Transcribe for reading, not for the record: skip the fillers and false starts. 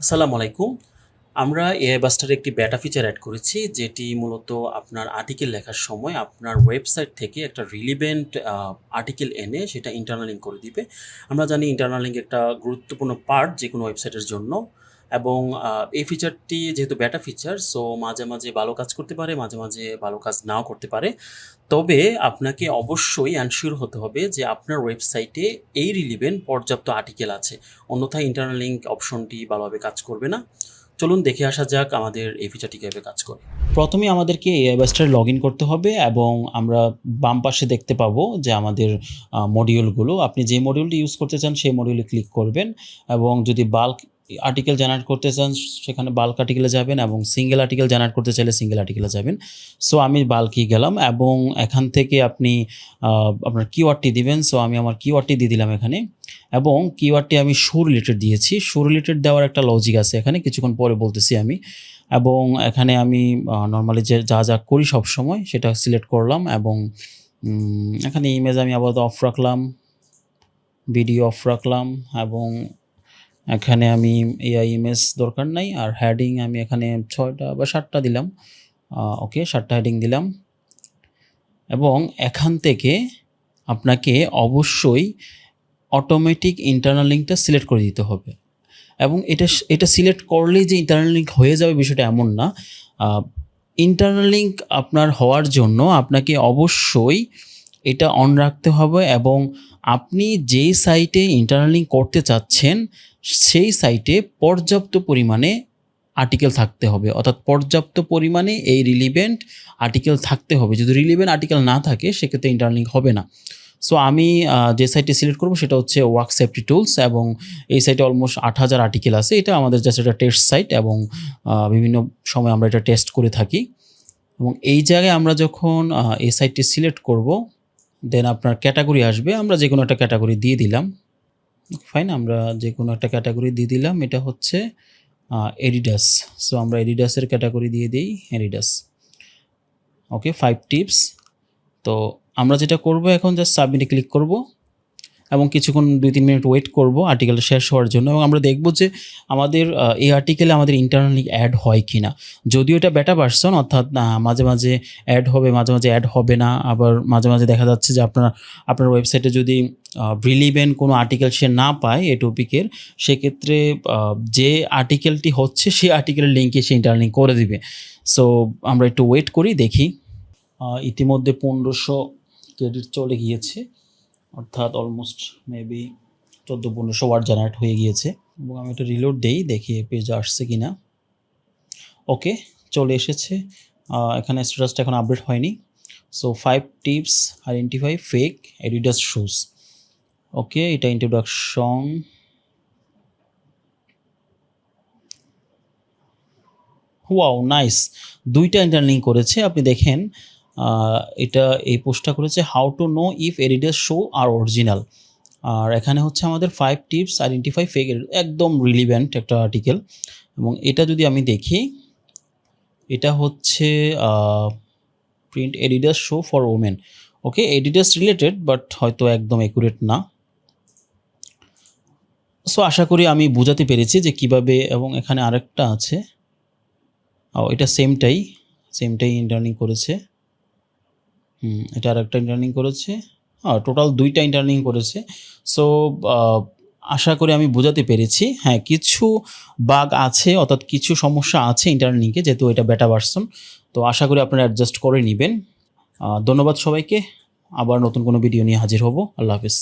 আসসালামু আলাইকুম। আমরা এআই বাস্টারে একটি বেটা ফিচার এড করেছি, যেটি মূলত আপনার আর্টিকেল লেখার সময় আপনার ওয়েবসাইট থেকে একটা রিলিভেন্ট আর্টিকেল এনে সেটা ইন্টারনাল লিঙ্ক করে দিবে। আমরা জানি ইন্টারনাল লিঙ্ক একটা গুরুত্বপূর্ণ পার্ট যেকোনো ওয়েবসাইটের জন্য, এবং এই ফিচারটি যেহেতু বেটা ফিচার, সো মাঝে, মাঝে ভালো কাজ করতে পারে, মাঝে, মাঝে ভালো কাজ নাও করতে পারে। তবে আপনাকে অবশ্যই এনশিওর হতে হবে যে আপনার ওয়েবসাইটে এই রিলিভেন্ট পর্যাপ্ত আর্টিকেল আছে। অন্যথায় ইন্টারনাল লিঙ্ক অপশনটি ভালোভাবে কাজ করবে না। চলুন দেখে আসা যাক আমাদের এই ফিচারটি কিভাবে কাজ করে। প্রথমেই আমাদেরকে এআই বাস্টারে লগইন করতে হবে এবং আমরা বাম পাশে দেখতে পাবো যে আমাদের মডিউলগুলো। আপনি যে মডিউলটি ইউজ করতে চান সেই মডিউলে ক্লিক করবেন, এবং যদি বাল্ক আর্টিকেল জেনারেট করতে চান সেখানে বাল্ক আর্টিকেলে যাবেন, এবং সিঙ্গেল আর্টিকেল জেনারেট করতে চাইলে সিঙ্গেল আর্টিকেলে যাবেন। সো আমি বাল্কই গেলাম, এবং এখান থেকে আপনি আপনার কিওয়ার্ডটি দিবেন। সো আমি আমার কিওয়ার্ডটি দিয়ে দিলাম এখানে, এবং কিওয়ার্ডটি আমি শো রিলেটেড দিয়েছি। শো রিলেটেড দেওয়ার একটা লজিক আছে এখানে, কিছুক্ষণ পরে বলতেছি আমি। এবং এখানে আমি নর্মালি যা যা করি সবসময় সেটা সিলেক্ট করলাম, এবং এখানে ইমেজ আমি আপাতত অফ রাখলাম, ভিডিও অফ রাখলাম, এবং এখানে আমি এআই ইমেজ দরকার নাই। আর হেডিং আমি এখানে 6টা বা 7টা দিলাম। ওকে, 7টা হেডিং দিলাম। এবং এখান থেকে আপনাকে অবশ্যই অটোমেটিক ইন্টারনাল লিঙ্কটা সিলেক্ট করে দিতে হবে, এবং এটা সিলেক্ট করলেই যে ইন্টারনাল লিঙ্ক হয়ে যাবে বিষয়টা এমন না। ইন্টারনাল লিঙ্ক আপনার হওয়ার জন্য আপনাকে অবশ্যই এটা অন রাখতে হবে, এবং আপনি যেই সাইটে ইন্টারনাল লিঙ্ক করতে চাচ্ছেন সেই সাইটে পর্যাপ্ত পরিমাণে আর্টিকেল থাকতে হবে, অর্থাৎ পর্যাপ্ত পরিমাণে এই রিলিভেন্ট আর্টিকেল থাকতে হবে। যদি রিলিভেন্ট আর্টিকেল না থাকে সেক্ষেত্রে ইন্টারনাল লিঙ্ক হবে না। সো আমি যে সাইটটি সিলেক্ট করবো সেটা হচ্ছে ওয়ার্ক সেফটি টুলস, এবং এই সাইটে অলমোস্ট 8,000 আর্টিকেল আছে। এটা আমাদের জাস্ট একটা টেস্ট সাইট, এবং বিভিন্ন সময় আমরা এটা টেস্ট করে থাকি। এবং এই জায়গায় আমরা যখন এই সাইটটি সিলেক্ট করব, দেন আপনার ক্যাটাগরি আসবে। আমরা যে কোনো একটা ক্যাটাগরি দিয়ে দিলাম। ফাইন, আমরা যে কোনো একটা ক্যাটাগরি দিয়ে দিলাম। এটা হচ্ছে এডিডাস। সো আমরা এডিডাসের ক্যাটাগরি দিয়ে দিই এডিডাস। ওকে, 5 টিপস। তো আমরা যেটা করব এখন জাস্ট সাবমিটে ক্লিক করব, এবং কিছুক্ষণ 2-3 মিনিট ওয়েট করব আর্টিকেলটা শেষ হওয়ার জন্য, এবং আমরা দেখব যে আমাদের এই আর্টিকেলে আমাদের ইন্টারনালি অ্যাড হয় কি না। যদিও এটা বেটা ভার্সন, অর্থাৎ মাঝে মাঝে অ্যাড হবে, মাঝে মাঝে অ্যাড হবে না। আবার মাঝে মাঝে দেখা যাচ্ছে যে আপনার ওয়েবসাইটে যদি রিলিভেন্ট কোনো আর্টিকেল সে না পায় এই টপিকের, সেক্ষেত্রে যে আর্টিকেলটি হচ্ছে সেই আর্টিকেলের লিঙ্কে সে ইন্টারনাল লিঙ্ক করে দিবে। সো আমরা একটু ওয়েট করি, দেখি। ইতিমধ্যে 1500 ক্রেডিট চলে গিয়েছে, অর্থাৎ অলমোস্ট মেবি 1400-1500 ওয়ার্ড জেনারেট হয়ে গিয়েছে। এবং আমি একটা রিলোড দেই, দেখি পেজ আসছে কি না। ওকে, চলে এসেছে। এখানে স্ট্যাটাসটা এখন আপডেট হয়নি। So 5 tips identify fake Adidas shoes. Okay, এটা ইন্ট্রোডাকশন। Wow, nice. 2টা ইন্টারলিঙ্ক করেছে, আপনি দেখেন। এটা এই পোস্টটা করেছে how to know if Adidas shoe are original. আর এখানে হচ্ছে আমাদের 5 টিপস আইডেন্টিফাই ফেক, একদম রিলিভেন্ট একটা আর্টিকেল। এবং এটা যদি আমি দেখি, এটা হচ্ছে print Adidas shoe for women. Okay, Adidas related, but হয়তো একদম অ্যাকুরেট না। সো আশা করি আমি বোঝাতে পেরেছি যে কিভাবে। এবং এখানে আরেকটা আছে, এটা সেমটাই ইন্টারনিং করেছে। এটা আরেকটা ইন্টারনিং করেছে। টোটাল 2টা ইন্টারনিং করেছে। সো আশা করি আমি বোঝাতে পেরেছি। হ্যাঁ, কিছু বাগ আছে, অর্থাৎ কিছু সমস্যা আছে ইন্টারনিংয়ে, যেহেতু এটা বেটা ভার্সন। তো আশা করি আপনারা অ্যাডজাস্ট করে নেবেন। ধন্যবাদ সবাইকে। আবার নতুন কোনো ভিডিও নিয়ে হাজির হব। আল্লাহ হাফেজ।